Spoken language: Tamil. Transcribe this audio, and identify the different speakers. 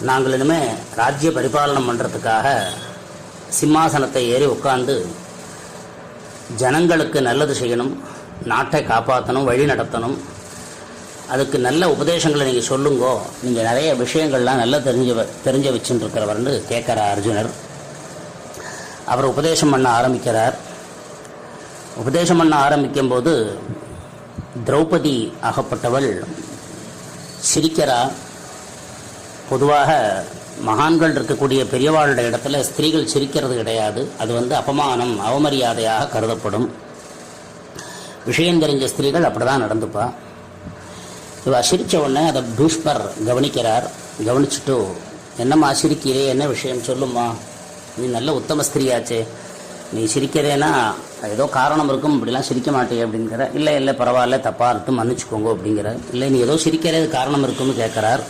Speaker 1: நாங்கள் இனிமேல் ராஜ்ய பரிபாலனம் பண்ணுறதுக்காக சிம்மாசனத்தை ஏறி உட்காந்து ஜனங்களுக்கு நல்லது செய்யணும், நாட்டை காப்பாற்றணும், வழி நடத்தணும். அதுக்கு நல்ல உபதேசங்களை நீங்கள் சொல்லுங்கோ, நீங்கள் நிறைய விஷயங்கள்லாம் நல்லா தெரிஞ்ச வச்சுட்டு இருக்கிறவர்னு கேட்குறார் அர்ஜுனர். அவர் உபதேசம் பண்ண ஆரம்பிக்கிறார். உபதேசம் பண்ண ஆரம்பிக்கும்போது திரௌபதி ஆகப்பட்டவள் சிரிக்கிறா. பொதுவாக மகான்கள் இருக்கக்கூடிய பெரியவாளுடைய இடத்துல ஸ்திரீகள் சிரிக்கிறது கிடையாது. அது அபமானம், அவமரியாதையாக கருதப்படும். விஷயம் தெரிஞ்ச ஸ்திரீகள் அப்படி தான் நடந்துப்பா. இவ சிரித்த உடனே அதை பீஷ்மர் கவனிக்கிறார். கவனிச்சுட்டு, என்னம்மா சிரிக்கிறே, என்ன விஷயம் சொல்லுமா, நீ நல்ல உத்தம ஸ்திரீயாச்சே, நீ சிரிக்கிறேன்னா ஏதோ காரணம் இருக்கும், இப்படிலாம் சிரிக்க மாட்டே அப்படிங்கிற. இல்லை பரவாயில்ல, தப்பாக இருக்கு, மன்னிச்சுக்கோங்க அப்படிங்கிற. இல்லை நீ ஏதோ சிரிக்கிறது காரணம் இருக்குன்னு கேட்குறார்.